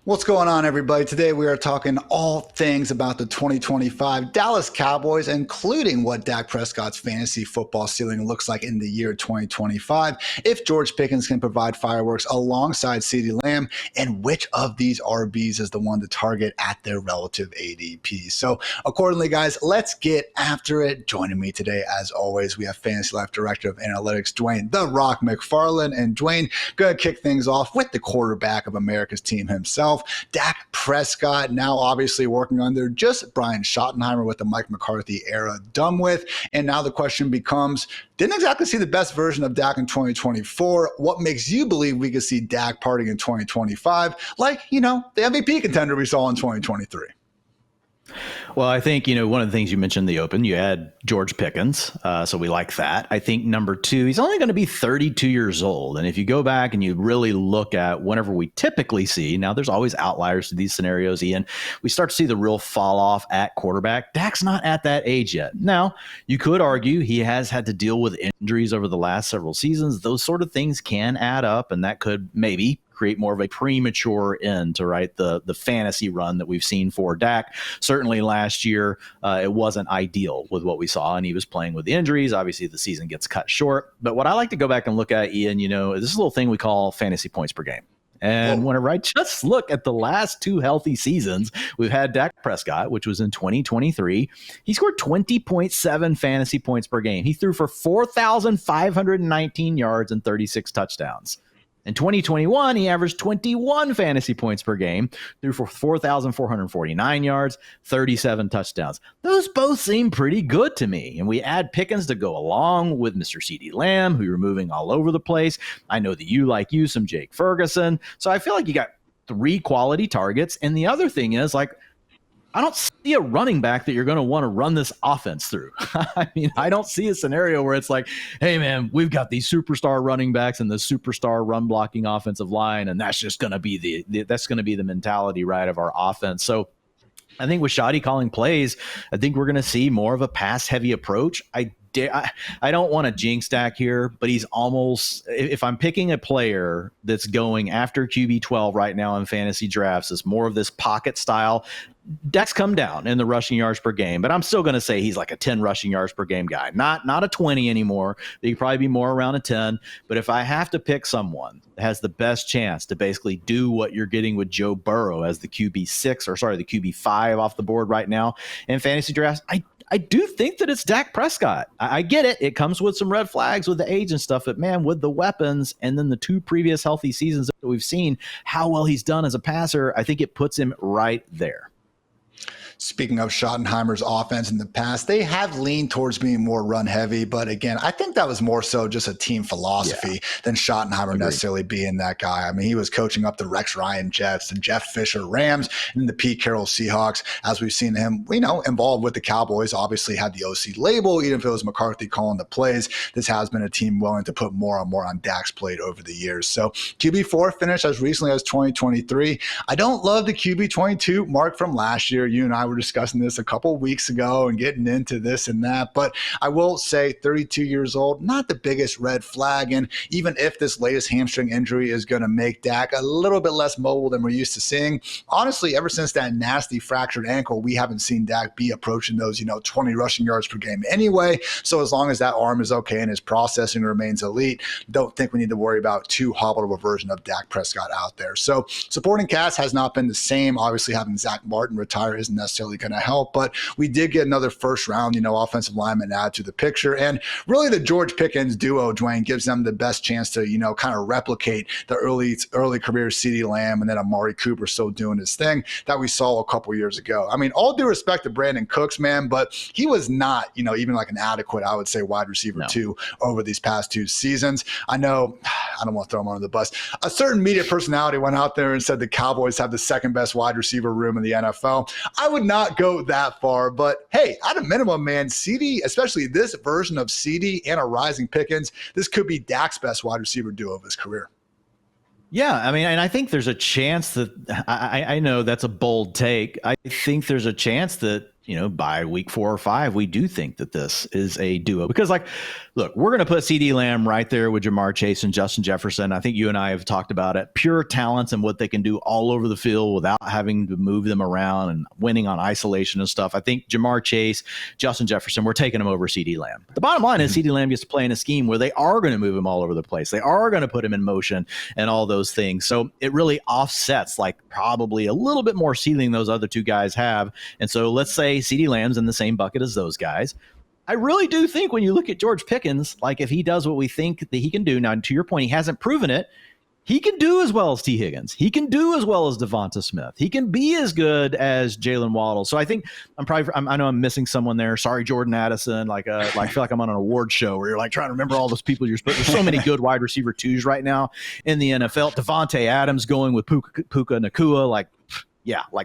What's going on, everybody? Today we are talking all things about the 2025 Dallas Cowboys, including what Dak Prescott's fantasy football ceiling looks like in the year 2025, if George Pickens can provide fireworks alongside CeeDee Lamb, and which of these RBs is the one to target at their relative ADP. So accordingly, guys, let's get after it. Joining me today, as always, we have Fantasy Life Director of Analytics, Dwain "The Rock" McFarland. And Dwain, going to kick things off with the quarterback of America's team himself, Dak Prescott, now obviously working under just Brian Schottenheimer with the Mike McCarthy era done with. And now the question becomes, didn't exactly see the best version of Dak in 2024. What makes you believe we could see Dak partying in 2025? Like, the MVP contender we saw in 2023. Well, I think, one of the things you mentioned in the open, you had George Pickens. So we like that. I think number two, he's only going to be 32 years old. And if you go back and you really look at whenever we typically see, now there's always outliers to these scenarios, Ian, we start to see the real fall off at quarterback. Dak's not at that age yet. Now, you could argue he has had to deal with injuries over the last several seasons. Those sort of things can add up, and that could maybe create more of a premature end to the fantasy run that we've seen for Dak. Certainly last year, it wasn't ideal with what we saw, and he was playing with the injuries. Obviously, the season gets cut short. But what I like to go back and look at, Ian, this is a little thing we call fantasy points per game. And whenever I just look at the last two healthy seasons, we've had Dak Prescott, which was in 2023. He scored 20.7 fantasy points per game. He threw for 4,519 yards and 36 touchdowns. In 2021, he averaged 21 fantasy points per game, threw for 4,449 yards, 37 touchdowns. Those both seem pretty good to me. And we add Pickens to go along with Mr. CeeDee Lamb, who you're moving all over the place. I know that you like some Jake Ferguson. So I feel like you got three quality targets. And the other thing is, I don't see a running back that you're going to want to run this offense through. I mean, I don't see a scenario where it's like, hey, man, we've got these superstar running backs and the superstar run blocking offensive line, and that's just going to be the mentality, right, of our offense. So I think with Shoddy calling plays, I think we're going to see more of a pass heavy approach. I don't want to jinx Dak here, but he's almost, if I'm picking a player that's going after QB12 right now in fantasy drafts, it's more of this pocket style. Dak's come down in the rushing yards per game, but I'm still going to say he's like a 10 rushing yards per game guy, not a 20 anymore. He could probably be more around a 10. But if I have to pick someone that has the best chance to basically do what you're getting with Joe Burrow as the QB5 off the board right now in fantasy drafts, I do think that it's Dak Prescott. I get it. It comes with some red flags with the age and stuff, but man, with the weapons and then the two previous healthy seasons that we've seen, how well he's done as a passer, I think it puts him right there. Speaking of Schottenheimer's offense in the past, they have leaned towards being more run heavy. But again, I think that was more so just a team philosophy than Schottenheimer necessarily being that guy. I mean, he was coaching up the Rex Ryan Jets, the Jeff Fisher Rams, and the Pete Carroll Seahawks. As we've seen him, involved with the Cowboys, obviously had the OC label, even if it was McCarthy calling the plays. This has been a team willing to put more and more on Dak's plate over the years. So QB4 finished as recently as 2023. I don't love the QB22 mark from last year. You and I were discussing this a couple weeks ago and getting into this and that, but I will say 32 years old, not the biggest red flag. And even if this latest hamstring injury is going to make Dak a little bit less mobile than we're used to seeing, honestly, ever since that nasty fractured ankle, we haven't seen Dak be approaching those, 20 rushing yards per game anyway. So as long as that arm is okay and his processing remains elite, don't think we need to worry about too hobbled of a version of Dak Prescott out there. So supporting cast has not been the same. Obviously, having Zach Martin retire isn't necessarily going to help, but we did get another first round, offensive lineman add to the picture. And really the George Pickens duo, Dwain, gives them the best chance to, kind of replicate the early career CeeDee Lamb and then Amari Cooper still doing his thing that we saw a couple years ago. I mean, all due respect to Brandon Cooks, man, but he was not, even like an adequate, I would say, wide receiver two over these past two seasons. I know, I don't want to throw him under the bus. A certain media personality went out there and said the Cowboys have the second best wide receiver room in the NFL. I would not go that far, but hey, at a minimum, man, CeeDee, especially this version of CeeDee and a rising Pickens, this could be Dak's best wide receiver duo of his career. Yeah, I mean, and I think there's a chance that I know that's a bold take. I think there's a chance that by week 4 or 5, we do think that this is a duo because, like, look, we're going to put CeeDee Lamb right there with Jamar Chase and Justin Jefferson. I think you and I have talked about it. Pure talents and what they can do all over the field without having to move them around and winning on isolation and stuff. I think Jamar Chase, Justin Jefferson, we're taking them over CeeDee Lamb. The bottom line is CeeDee Lamb gets to play in a scheme where they are going to move him all over the place. They are going to put him in motion and all those things. So it really offsets, like, probably a little bit more ceiling those other two guys have. And so let's say CeeDee Lamb's in the same bucket as those guys. I really do think when you look at George Pickens, like, if he does what we think that he can do, now to your point, he hasn't proven it. He can do as well as T. Higgins. He can do as well as Devonta Smith. He can be as good as Jalen Waddle. So I think I know I'm missing someone there. Sorry, Jordan Addison. I feel like I'm on an award show where you're like trying to remember all those people you're supposed. There's so many good wide receiver twos right now in the NFL. Devontae Adams going with Puka Nacua.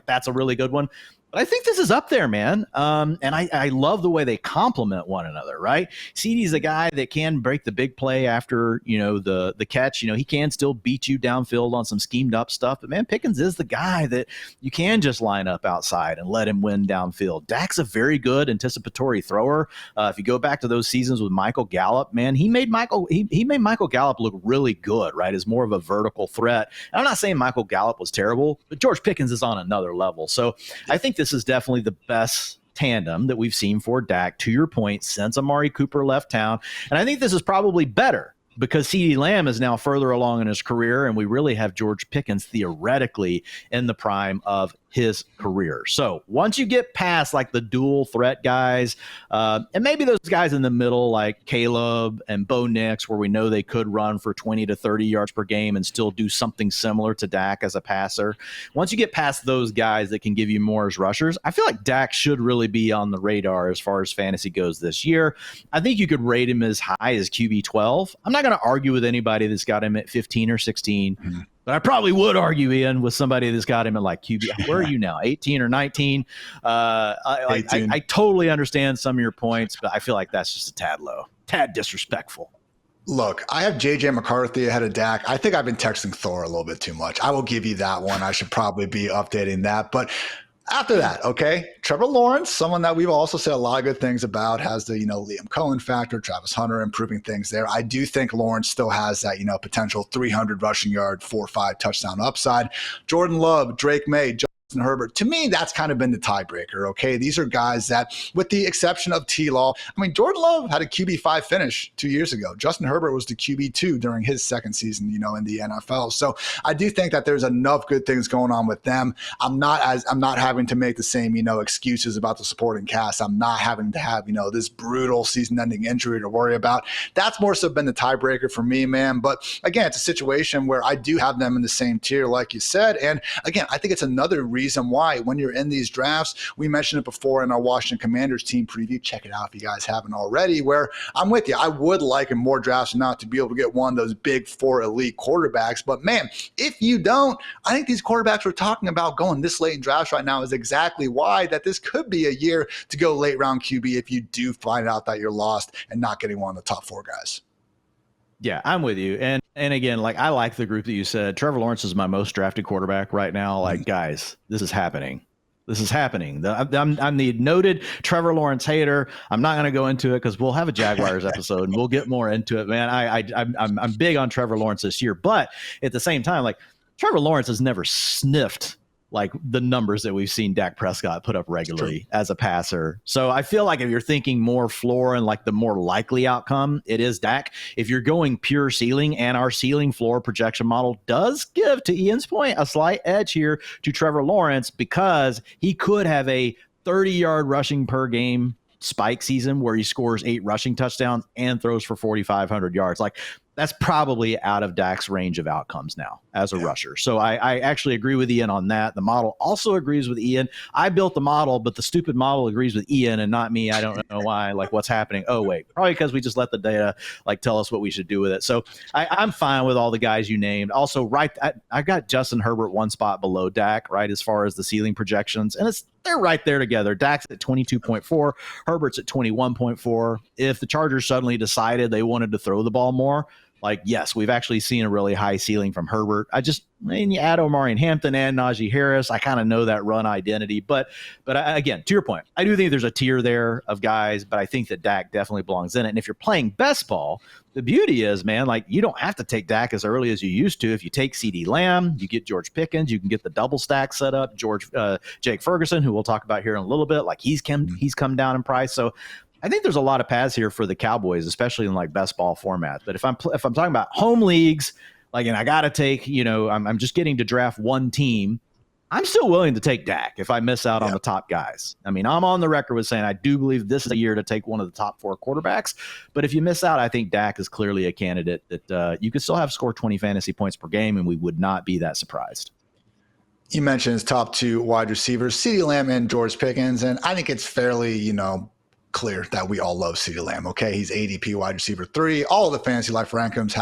That's a really good one. But I think this is up there, man. And I love the way they complement one another, right? CeeDee's a guy that can break the big play after, the catch. He can still beat you downfield on some schemed up stuff. But, man, Pickens is the guy that you can just line up outside and let him win downfield. Dak's a very good anticipatory thrower. If you go back to those seasons with Michael Gallup, man, he made Michael Gallup look really good, right, as more of a vertical threat. And I'm not saying Michael Gallup was terrible, but George Pickens is on another level. So I think this is definitely the best tandem that we've seen for Dak, to your point, since Amari Cooper left town. And I think this is probably better because CeeDee Lamb is now further along in his career, and we really have George Pickens theoretically in the prime of his career. So once you get past like the dual threat guys, and maybe those guys in the middle like Caleb and Bo Nix, where we know they could run for 20 to 30 yards per game and still do something similar to Dak as a passer. Once you get past those guys that can give you more as rushers, I feel like Dak should really be on the radar as far as fantasy goes this year. I think you could rate him as high as QB 12. I'm not going to argue with anybody that's got him at 15 or 16. Mm-hmm. But I probably would argue, Ian, with somebody that's got him at like QB. Where are you now? 18 or 19? 18. I totally understand some of your points, but I feel like that's just a tad low, tad disrespectful. Look, I have J.J. McCarthy ahead of Dak. I think I've been texting Thor a little bit too much. I will give you that one. I should probably be updating that. But after that, okay, Trevor Lawrence, someone that we've also said a lot of good things about, has the, Liam Cohen factor, Travis Hunter improving things there. I do think Lawrence still has that, potential 300 rushing yard, 4 or 5 touchdown upside. Jordan Love, Drake May, Justin Herbert. To me, that's kind of been the tiebreaker, okay? These are guys that, with the exception of T-Law, Jordan Love had a QB5 finish 2 years ago. Justin Herbert was the QB2 during his second season, in the NFL. So I do think that there's enough good things going on with them. I'm not having to make the same, excuses about the supporting cast. I'm not having to have, this brutal season-ending injury to worry about. That's more so been the tiebreaker for me, man. But again, it's a situation where I do have them in the same tier, like you said. And again, I think it's another reason why when you're in these drafts, we mentioned it before in our Washington Commanders team preview. Check it out if you guys haven't already, where I'm with you. I would like in more drafts not to be able to get one of those big 4 elite quarterbacks. But man, if you don't, I think these quarterbacks we're talking about going this late in drafts right now is exactly why that this could be a year to go late round QB if you do find out that you're lost and not getting one of the top 4 guys. Yeah, I'm with you. And again, I like the group that you said. Trevor Lawrence is my most drafted quarterback right now. Guys, this is happening. This is happening. I'm the noted Trevor Lawrence hater. I'm not going to go into it because we'll have a Jaguars episode and we'll get more into it, man. I'm big on Trevor Lawrence this year, but at the same time, Trevor Lawrence has never sniffed the numbers that we've seen Dak Prescott put up regularly as a passer. So I feel like if you're thinking more floor and the more likely outcome, it is Dak. If you're going pure ceiling, and our ceiling floor projection model does give, to Ian's point, a slight edge here to Trevor Lawrence because he could have a 30-yard rushing per game spike season where he scores 8 rushing touchdowns and throws for 4,500 yards. That's probably out of Dak's range of outcomes now as a rusher. So I actually agree with Ian on that. The model also agrees with Ian. I built the model, but the stupid model agrees with Ian and not me. I don't know why, what's happening. Oh, wait, probably because we just let the data tell us what we should do with it. So I'm fine with all the guys you named. Also, I got Justin Herbert one spot below Dak, right, as far as the ceiling projections. And they're right there together. Dak's at 22.4, Herbert's at 21.4. If the Chargers suddenly decided they wanted to throw the ball more, Like, yes, we've actually seen a really high ceiling from Herbert. You add Omari and Hampton and Najee Harris, I kind of know that run identity. But again, to your point, I do think there's a tier there of guys, but I think that Dak definitely belongs in it. And if you're playing best ball, the beauty is, man, like you don't have to take Dak as early as you used to. If you take CeeDee Lamb, you get George Pickens, you can get the double stack set up. Jake Ferguson, who we'll talk about here in a little bit, like he's come down in price. So I think there's a lot of paths here for the Cowboys, especially in like best ball format. But if I'm talking about home leagues, like, and I got to take, I'm just getting to draft one team, I'm still willing to take Dak if I miss out on the top guys. I mean, I'm on the record with saying I do believe this is a year to take one of the top 4 quarterbacks. But if you miss out, I think Dak is clearly a candidate that you could still have score 20 fantasy points per game, and we would not be that surprised. You mentioned his top 2 wide receivers, CeeDee Lamb and George Pickens, and I think it's fairly, clear that we all love CeeDee Lamb. Okay, he's ADP wide receiver 3. All of the fantasy life rankers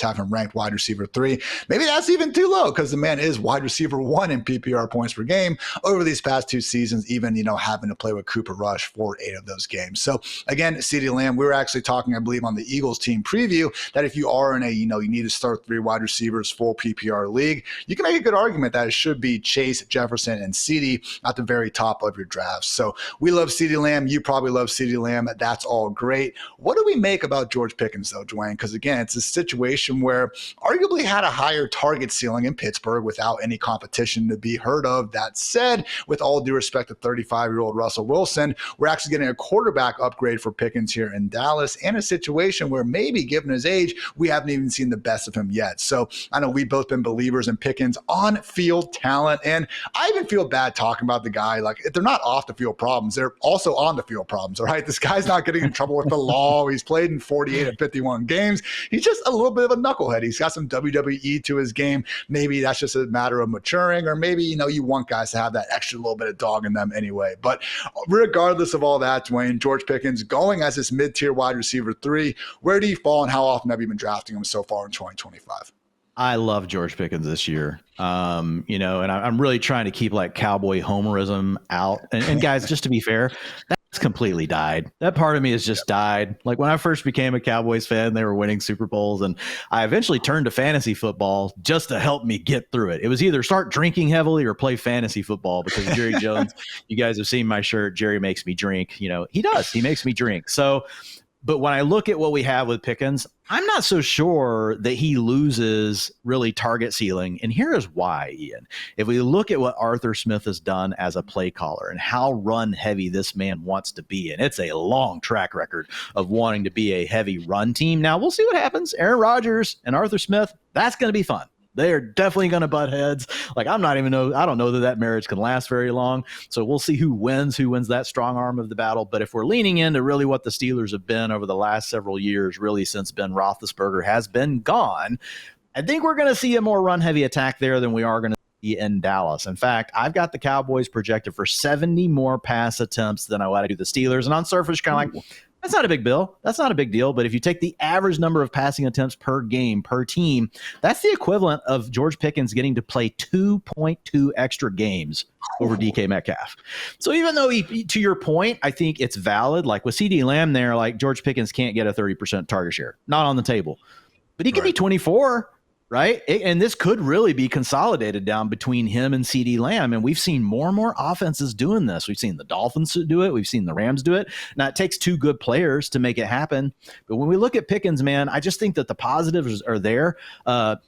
have him ranked wide receiver 3. Maybe that's even too low because the man is wide receiver 1 in PPR points per game over these past 2 seasons, even having to play with Cooper Rush for 8 of those games. So again, CeeDee Lamb, we were actually talking, I believe, on the Eagles team preview that if you are in a, you need to start 3 wide receivers full PPR league, you can make a good argument that it should be Chase, Jefferson, and CeeDee at the very top of your drafts. So we love CeeDee Lamb. You probably love CeeDee Lamb. That's all great. What do we make about George Pickens, though, Dwain? Because, again, it's a situation where arguably had a higher target ceiling in Pittsburgh without any competition to be heard of. That said, with all due respect to 35-year-old Russell Wilson, we're actually getting a quarterback upgrade for Pickens here in Dallas and a situation where maybe, given his age, we haven't even seen the best of him yet. So I know we've both been believers in Pickens' on-field talent, and I even feel bad talking about the guy. Like, if they're not off-the-field problems, they're also on-the-field problems, all right? This guy's not getting in trouble with the law. He's played in 48 of 51 games. He's just a little bit of a knucklehead. He's got some WWE to his game. Maybe that's just a matter of maturing, or maybe, you want guys to have that extra little bit of dog in them anyway. But regardless of all that, Dwain, George Pickens going as this mid-tier wide receiver 3, where do you fall and how often have you been drafting him so far in 2025? I love George Pickens this year. And I'm really trying to keep like cowboy homerism out. And guys, just to be fair, that's completely died. That part of me has just died. Like when I first became a Cowboys fan, they were winning Super Bowls, and I eventually turned to fantasy football just to help me get through it. It was either start drinking heavily or play fantasy football because Jerry Jones, you guys have seen my shirt, Jerry makes me drink. He does. He makes me drink. So, but when I look at what we have with Pickens, I'm not so sure that he loses really target ceiling. And here is why, Ian. If we look at what Arthur Smith has done as a play caller and how run heavy this man wants to be, and it's a long track record of wanting to be a heavy run team. Now, we'll see what happens. Aaron Rodgers and Arthur Smith, that's going to be fun. They are definitely going to butt heads. Like I don't know that marriage can last very long. So we'll see who wins that strong arm of the battle. But if we're leaning into really what the Steelers have been over the last several years, really since Ben Roethlisberger has been gone, I think we're going to see a more run heavy attack there than we are going to see in Dallas. In fact, I've got the Cowboys projected for 70 more pass attempts than I do the Steelers. And on surface, kind of like, that's not a big deal. That's not a big deal. But if you take the average number of passing attempts per game, per team, that's the equivalent of George Pickens getting to play 2.2 extra games over DK Metcalf. So even though to your point, I think it's valid. Like with CeeDee Lamb there, like George Pickens can't get a 30% target share. Not on the table. But he could be 24. Right. And this could really be consolidated down between him and CeeDee Lamb. And we've seen more and more offenses doing this. We've seen the Dolphins do it. We've seen the Rams do it. Now, it takes 2 good players to make it happen. But when we look at Pickens, man, I just think that the positives are there.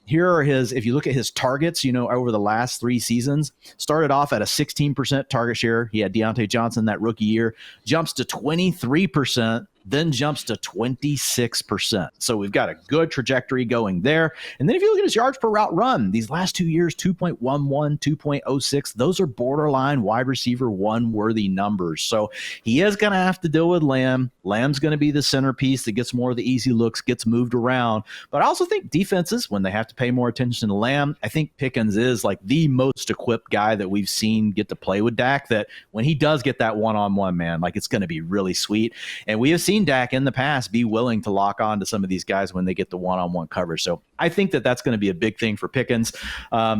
Here are if you look at his targets, over the last 3 seasons, started off at a 16% target share. He had Deontay Johnson that rookie year, jumps to 23%. Then jumps to 26%. So we've got a good trajectory going there. And then if you look at his yards per route run, these last 2 years, 2.11, 2.06, those are borderline wide receiver 1 worthy numbers. So he is going to have to deal with Lamb. Lamb's going to be the centerpiece that gets more of the easy looks, gets moved around. But I also think defenses, when they have to pay more attention to Lamb, I think Pickens is like the most equipped guy that we've seen get to play with Dak, that when he does get that one-on-one, man, like it's going to be really sweet. And we have seen seen Dak in the past be willing to lock on to some of these guys when they get the one-on-one coverage. So I think that that's going to be a big thing for Pickens.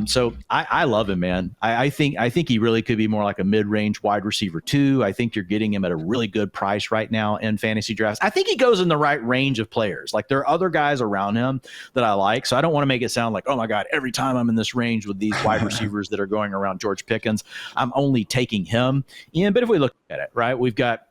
So I love him, man. I think he really could be more like a mid-range wide receiver too. I think you're getting him at a really good price right now in fantasy drafts. I think he goes in the right range of players. Like there are other guys around him that I like. So I don't want to make it sound like, oh my God, every time I'm in this range with these wide receivers that are going around George Pickens, I'm only taking him in. But if we look at it, right, we've got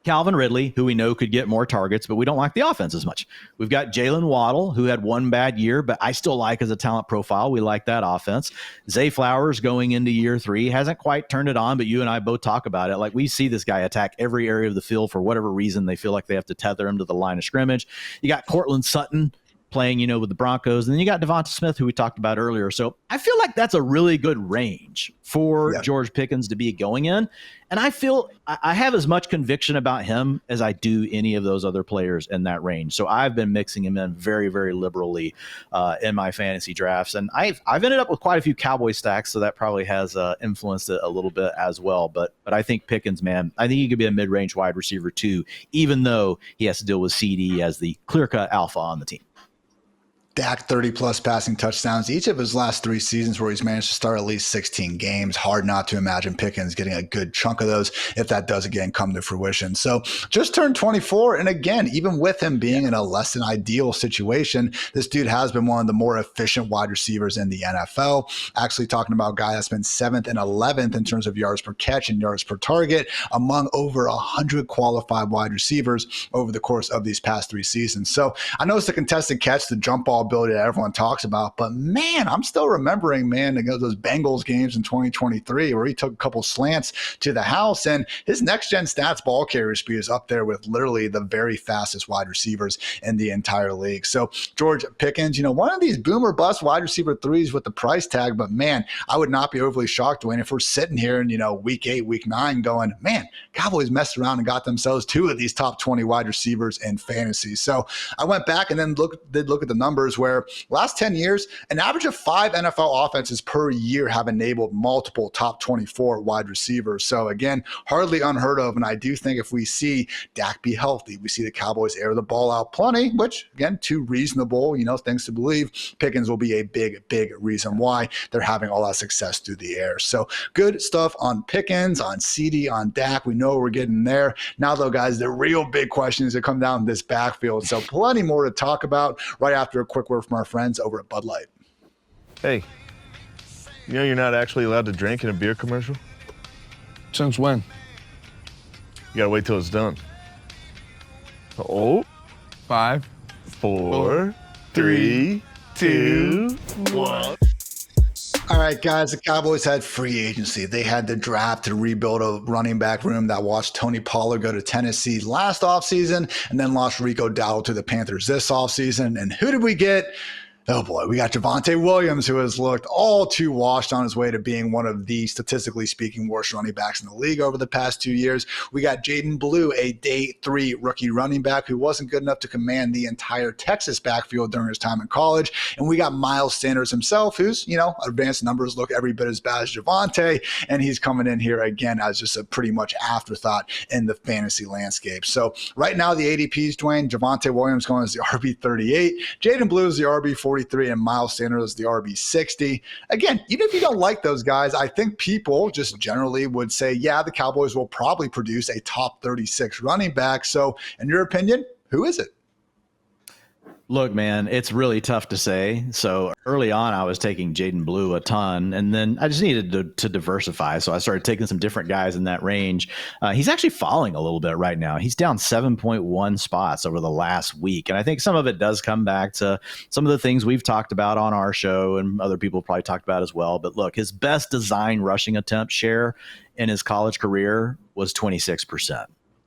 Calvin Ridley, who we know could get more targets, but we don't like the offense as much. We've got Jalen Waddle, who had one bad year, but I still like as a talent profile. We like that offense. Zay Flowers going into year 3 hasn't quite turned it on, but you and I both talk about it. Like we see this guy attack every area of the field for whatever reason. They feel like they have to tether him to the line of scrimmage. You got Cortland Sutton playing, with the Broncos. And then you got Devonta Smith, who we talked about earlier. So I feel like that's a really good range for George Pickens to be going in. And I feel I have as much conviction about him as I do any of those other players in that range. So I've been mixing him in very, very liberally in my fantasy drafts. And I've ended up with quite a few Cowboy stacks, so that probably has influenced it a little bit as well. But I think Pickens, man, I think he could be a mid-range wide receiver too, even though he has to deal with CeeDee as the clear-cut alpha on the team. Dak 30-plus passing touchdowns each of his last 3 seasons where he's managed to start at least 16 games. Hard not to imagine Pickens getting a good chunk of those if that does again come to fruition. So just turned 24. And again, even with him being in a less than ideal situation, this dude has been one of the more efficient wide receivers in the NFL. Actually talking about a guy that's been 7th and 11th in terms of yards per catch and yards per target among over 100 qualified wide receivers over the course of these past 3 seasons. So I know it's a contested catch, the jump ball ability that everyone talks about, but man, I'm still remembering, those Bengals games in 2023 where he took a couple slants to the house, and his next gen stats ball carrier speed is up there with literally the very fastest wide receivers in the entire league. So George Pickens, one of these boomer bust wide receiver 3s with the price tag, but man, I would not be overly shocked, Dwayne, if we're sitting here in week 8, week 9 going, man, Cowboys messed around and got themselves 2 of these top 20 wide receivers in fantasy. So I went back and then did look at the numbers where last 10 years, an average of 5 NFL offenses per year have enabled multiple top 24 wide receivers. So again, hardly unheard of. And I do think if we see Dak be healthy, we see the Cowboys air the ball out plenty, which again, too reasonable, things to believe, Pickens will be a big, big reason why they're having all that success through the air. So good stuff on Pickens, on CeeDee, on Dak. We know we're getting there. Now though, guys, the real big questions that come down this backfield. So plenty more to talk about right after a quick word from our friends over at Bud Light. Hey, you're not actually allowed to drink in a beer commercial? Since when? You gotta wait till it's done. Oh, 5, 4, 3, 2, 1. All right, guys, the Cowboys had free agency. They had the draft to rebuild a running back room that watched Tony Pollard go to Tennessee last offseason and then lost Rico Dowdle to the Panthers this offseason. And who did we get? Oh boy, we got Javonte Williams, who has looked all too washed on his way to being one of the, statistically speaking, worst running backs in the league over the past 2 years. We got Jaden Blue, a day 3 rookie running back who wasn't good enough to command the entire Texas backfield during his time in college. And we got Miles Sanders himself, who's, advanced numbers look every bit as bad as Javonte, and he's coming in here again as just a pretty much afterthought in the fantasy landscape. So right now the ADPs, Dwayne, Javonte Williams going as the RB 38, Jaden Blue is the RB 43, and Miles Sanders is the RB 60. Again, even if you don't like those guys, I think people just generally would say, yeah, the Cowboys will probably produce a top 36 running back. So in your opinion, who is it? Look, man, it's really tough to say. So early on, I was taking Jaden Blue a ton, and then I just needed to diversify. So I started taking some different guys in that range. He's actually falling a little bit right now. He's down 7.1 spots over the last week. And I think some of it does come back to some of the things we've talked about on our show and other people probably talked about as well. But look, his best design rushing attempt share in his college career was 26%.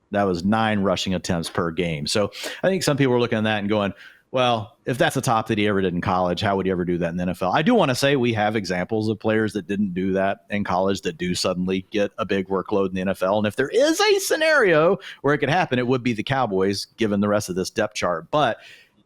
That was 9 rushing attempts per game. So I think some people are looking at that and going, well, if that's the top that he ever did in college, how would he ever do that in the NFL? I do want to say we have examples of players that didn't do that in college that do suddenly get a big workload in the NFL. And if there is a scenario where it could happen, it would be the Cowboys, given the rest of this depth chart. But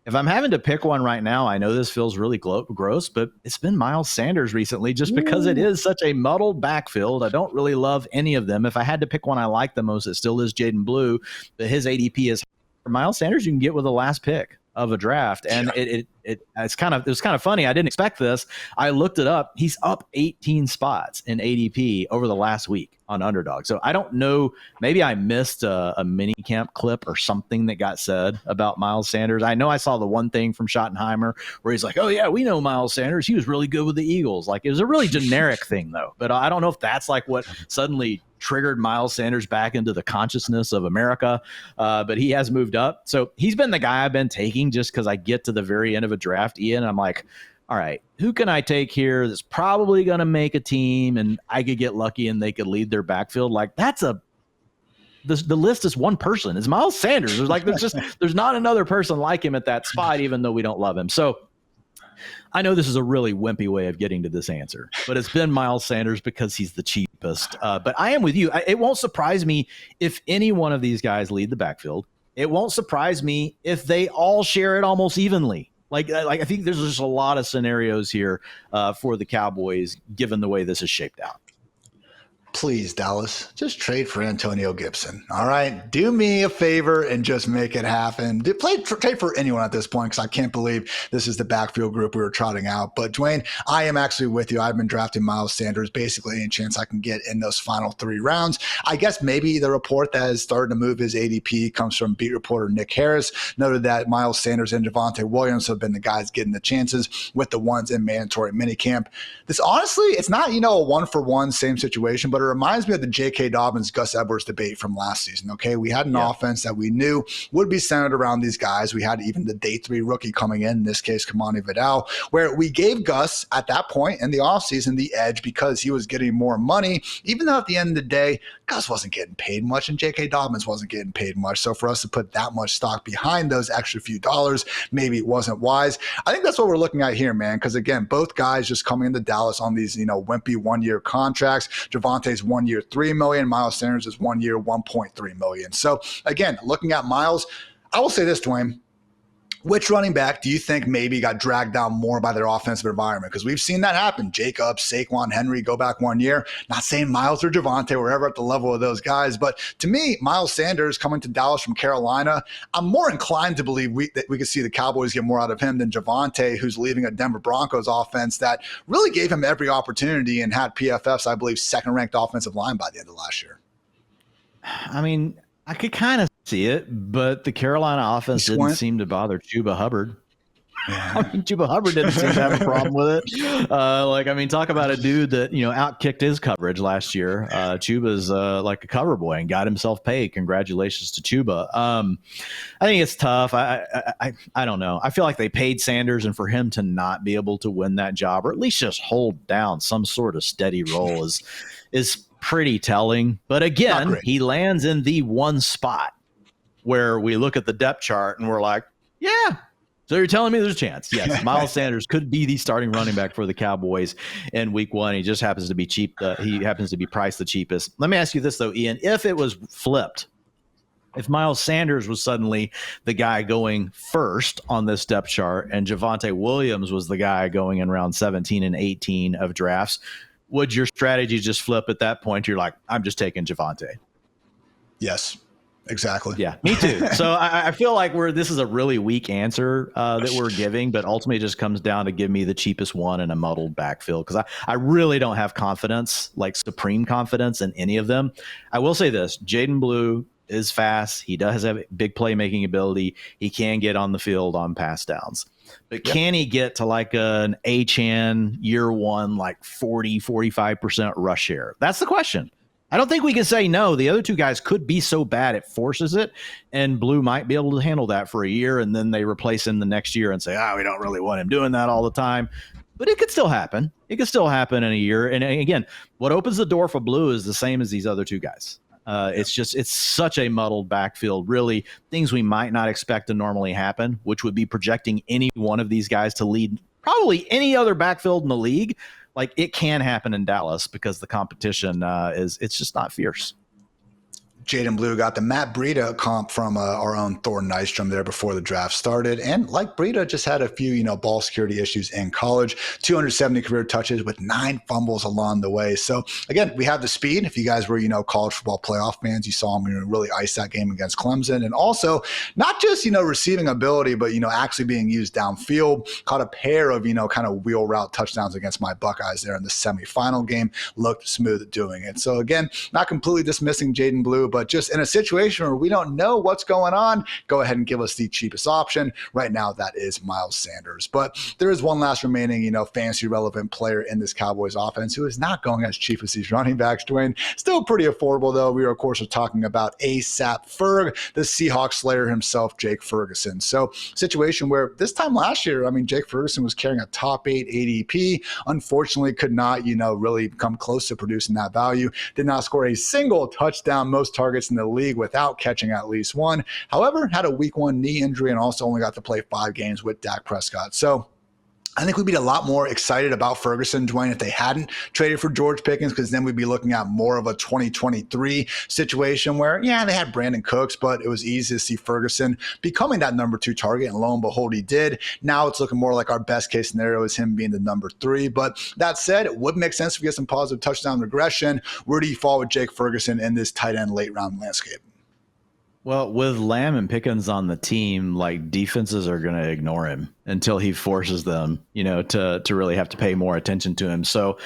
If I'm having to pick one right now, I know this feels really gross, but it's been Miles Sanders recently just because it is such a muddled backfield. I don't really love any of them. If I had to pick one I like the most, it still is Jaden Blue, but his ADP is Miles Sanders you can get with the last pick of a draft. And it was kind of funny. I didn't expect this. I looked it up. He's up 18 spots in ADP over the last week on Underdog. So I don't know. Maybe I missed a mini camp clip or something that got said about Miles Sanders. I know I saw the one thing from Schottenheimer where he's like, oh yeah, we know Miles Sanders. He was really good with the Eagles. Like, it was a really generic thing though. But I don't know if that's like what suddenly triggered Miles Sanders back into the consciousness of America. But he has moved up. So he's been the guy I've been taking just because I get to the very end of a draft, Ian. I'm like, all right, who can I take here that's probably going to make a team and I could get lucky and they could lead their backfield? Like, the list is one person. It's Miles Sanders. There's not another person like him at that spot, even though we don't love him. So I know this is a really wimpy way of getting to this answer, but it's been Miles Sanders because he's the cheapest. But I am with you. It won't surprise me if any one of these guys lead the backfield. It won't surprise me if they all share it almost evenly. Like I think there's just a lot of scenarios here for the Cowboys, given the way this is shaped out. Please, Dallas, just trade for Antonio Gibson. All right. Do me a favor and just make it happen. Trade for anyone at this point because I can't believe this is the backfield group we were trotting out. But Dwain, I am actually with you. I've been drafting Miles Sanders basically any chance I can get in those final 3 rounds. I guess maybe the report that has started to move his ADP comes from beat reporter Nick Harris. Noted that Miles Sanders and Javonte Williams have been the guys getting the chances with the ones in mandatory minicamp. This honestly, it's not, a 1-for-1 same situation, but it reminds me of the J.K. Dobbins, Gus Edwards debate from last season, okay? We had an offense that we knew would be centered around these guys. We had even the day 3 rookie coming in this case, Kamani Vidal, where we gave Gus at that point in the offseason the edge because he was getting more money, even though at the end of the day, Gus wasn't getting paid much and J.K. Dobbins wasn't getting paid much. So for us to put that much stock behind those extra few dollars, maybe it wasn't wise. I think that's what we're looking at here, man, because again, both guys just coming into Dallas on these, wimpy 1-year contracts. Javonte's 1 year, $3 million. Miles Sanders is 1 year, $1.3 million. So again, looking at Miles, I will say this, Dwain. Which running back do you think maybe got dragged down more by their offensive environment? Because we've seen that happen. Jacobs, Saquon, Henry go back 1 year. Not saying Miles or Javonte were ever at the level of those guys, but to me, Miles Sanders coming to Dallas from Carolina, I'm more inclined to believe that we could see the Cowboys get more out of him than Javonte, who's leaving a Denver Broncos offense that really gave him every opportunity and had PFF's, I believe, second-ranked offensive line by the end of last year. I mean, I could kind of see it, but the Carolina offense didn't seem to bother Chuba Hubbard. I mean, Chuba Hubbard didn't seem to have a problem with it. Talk about a dude that, outkicked his coverage last year. Chuba's like a cover boy and got himself paid. Congratulations to Chuba. I think it's tough. I don't know. I feel like they paid Sanders, and for him to not be able to win that job, or at least just hold down some sort of steady role is pretty telling. But again, he lands in the one spot where we look at the depth chart and we're like, yeah. So you're telling me there's a chance? Yes, Miles Sanders could be the starting running back for the Cowboys in Week 1. He just happens to be cheap. He happens to be priced the cheapest. Let me ask you this, though, Ian. If it was flipped, if Miles Sanders was suddenly the guy going first on this depth chart and Javonte Williams was the guy going in round 17 and 18 of drafts, would your strategy just flip at that point? You're like, I'm just taking Javonte. Yes. Exactly. Yeah, me too. So I feel like this is a really weak answer that we're giving, but ultimately it just comes down to give me the cheapest one in a muddled backfield because I really don't have confidence, like supreme confidence in any of them. I will say this, Jaden Blue is fast. He does have big playmaking ability. He can get on the field on pass downs. But can he get to like an Achane year 1, like 40-45% rush share? That's the question. I don't think we can say no. The other two guys could be so bad it forces it, and Blue might be able to handle that for a year, and then they replace him the next year and say, we don't really want him doing that all the time. But it could still happen. It could still happen in a year. And again, what opens the door for Blue is the same as these other two guys. It's such a muddled backfield, really things we might not expect to normally happen, which would be projecting any one of these guys to lead probably any other backfield in the league. Like it can happen in Dallas because the competition it's just not fierce. Jaden Blue got the Matt Breida comp from our own Thor Nystrom there before the draft started. And like Breida, just had a few, ball security issues in college, 270 career touches with 9 fumbles along the way. So again, we have the speed. If you guys were, college football playoff fans, you saw him really ice that game against Clemson. And also not just, receiving ability, but, actually being used downfield. Caught a pair of, kind of wheel route touchdowns against my Buckeyes there in the semifinal game. Looked smooth at doing it. So again, not completely dismissing Jaden Blue, but just in a situation where we don't know what's going on, go ahead and give us the cheapest option. Right now, that is Miles Sanders. But there is one last remaining, fantasy relevant player in this Cowboys offense who is not going as cheap as these running backs, Dwayne. Still pretty affordable, though. We are, of course, talking about ASAP Ferg, the Seahawks slayer himself, Jake Ferguson. So situation where this time last year, Jake Ferguson was carrying a top 8 ADP. Unfortunately, could not, really come close to producing that value. Did not score a single touchdown, most targets in the league without catching at least one. However, had a week 1 knee injury and also only got to play 5 games with Dak Prescott. So I think we'd be a lot more excited about Ferguson, Dwayne, if they hadn't traded for George Pickens, because then we'd be looking at more of a 2023 situation where, they had Brandon Cooks, but it was easy to see Ferguson becoming that number 2 target, and lo and behold, he did. Now it's looking more like our best case scenario is him being the number 3. But that said, it would make sense if we get some positive touchdown regression. Where do you fall with Jake Ferguson in this tight end late round landscape? Well, with Lamb and Pickens on the team, defenses are going to ignore him until he forces them, to really have to pay more attention to him. So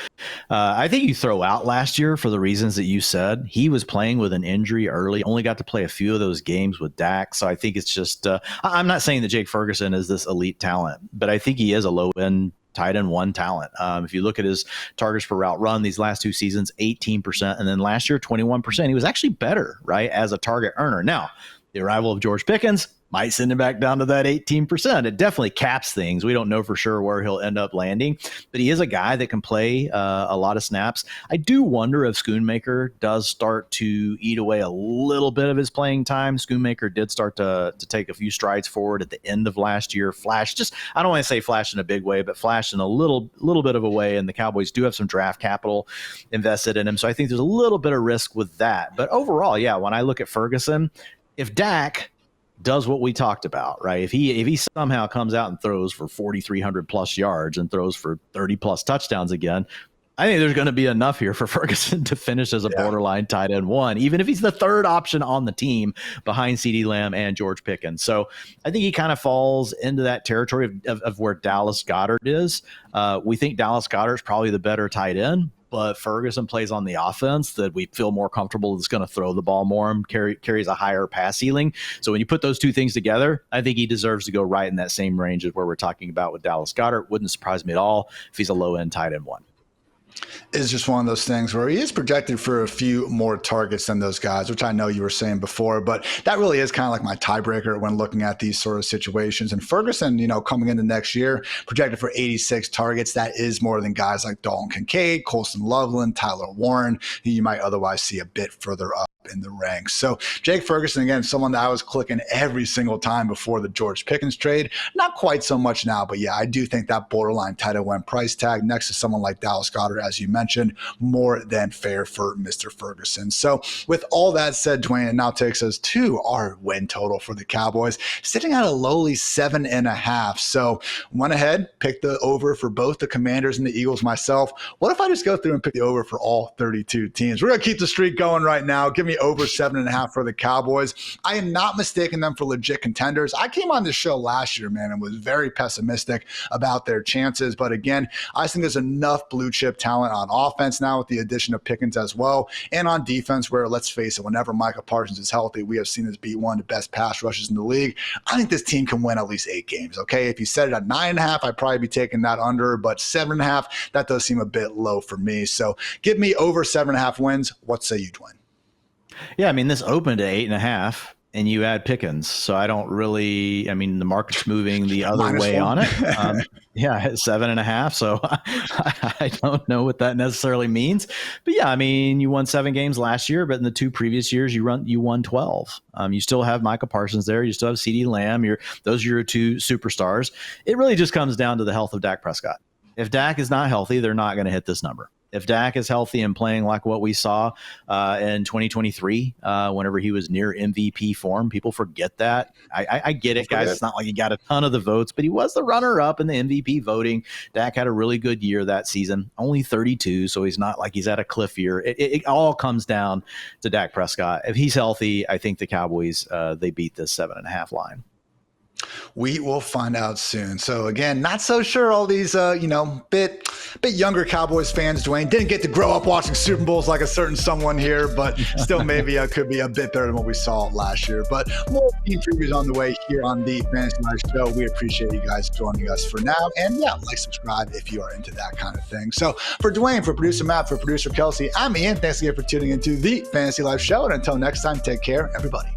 I think you throw out last year for the reasons that you said. He was playing with an injury early, only got to play a few of those games with Dak. So I think it's just, I'm not saying that Jake Ferguson is this elite talent, but I think he is a low end tight end 1 talent. If you look at his targets per route run, these last 2 seasons, 18%. And then last year, 21%. He was actually better, right, as a target earner. Now, the arrival of George Pickens might send him back down to that 18%. It definitely caps things. We don't know for sure where he'll end up landing, but he is a guy that can play a lot of snaps. I do wonder if Schoonmaker does start to eat away a little bit of his playing time. Schoonmaker did start to take a few strides forward at the end of last year. I don't want to say flash in a big way, but flash in a little bit of a way. And the Cowboys do have some draft capital invested in him. So I think there's a little bit of risk with that. But overall, when I look at Ferguson, if Dak does what we talked about, right? If he somehow comes out and throws for 4,300 plus yards and throws for 30 plus touchdowns again, I think there's going to be enough here for Ferguson to finish as a borderline tight end 1, even if he's the 3rd option on the team behind CeeDee Lamb and George Pickens. So I think he kind of falls into that territory of where Dallas Goedert is. We think Dallas Goedert is probably the better tight end, but Ferguson plays on the offense that we feel more comfortable is going to throw the ball more and carries a higher pass ceiling. So when you put those 2 things together, I think he deserves to go right in that same range as where we're talking about with Dallas Goedert. Wouldn't surprise me at all if he's a low-end tight end 1. Is just one of those things where he is projected for a few more targets than those guys, which I know you were saying before, but that really is kind of like my tiebreaker when looking at these sort of situations. And Ferguson, coming into next year, projected for 86 targets. That is more than guys like Dalton Kincaid, Colston Loveland, Tyler Warren, who you might otherwise see a bit further up in the ranks. So Jake Ferguson, again, someone that I was clicking every single time before the George Pickens trade. Not quite so much now, but I do think that borderline tight end 1 price tag next to someone like Dallas Goedert, as you mentioned, more than fair for Mr. Ferguson. So with all that said, Dwayne, it now takes us to our win total for the Cowboys, sitting at a lowly 7.5. So went ahead, picked the over for both the Commanders and the Eagles myself. What if I just go through and pick the over for all 32 teams? We're going to keep the streak going right now. Give me over 7.5 for the Cowboys. I am not mistaking them for legit contenders. I came on this show last year, man, and was very pessimistic about their chances. But again, I think there's enough blue chip talent on offense now with the addition of Pickens as well. And on defense, where, let's face it, whenever Micah Parsons is healthy, we have seen this be one of the best pass rushes in the league. I think this team can win at least 8 games, okay? If you set it at 9.5, I'd probably be taking that under, but 7.5, that does seem a bit low for me. So give me over 7.5 wins. What say you, Dwayne? Yeah, this opened at 8.5, and you add Pickens. So I don't really, the market's moving the other way on it. At 7.5. So I don't know what that necessarily means. But you won 7 games last year, but in the 2 previous years, you won 12. You still have Micah Parsons there. You still have CeeDee Lamb. Those are your 2 superstars. It really just comes down to the health of Dak Prescott. If Dak is not healthy, they're not going to hit this number. If Dak is healthy and playing like what we saw in 2023, whenever he was near MVP form, people forget that. I get it, guys. It's not like he got a ton of the votes, but he was the runner-up in the MVP voting. Dak had a really good year that season, only 32, so he's not like he's at a cliff year. It all comes down to Dak Prescott. If he's healthy, I think the Cowboys, they beat this 7.5 line. We will find out soon. So again, not so sure all these, bit younger Cowboys fans, Dwain, didn't get to grow up watching Super Bowls like a certain someone here, but still maybe could be a bit better than what we saw last year. But more team previews on the way here on the Fantasy Life Show. We appreciate you guys joining us for now. And yeah, subscribe if you are into that kind of thing. So for Dwain, for producer Matt, for producer Kelsey, I'm Ian. Thanks again for tuning into the Fantasy Life Show. And until next time, take care, everybody.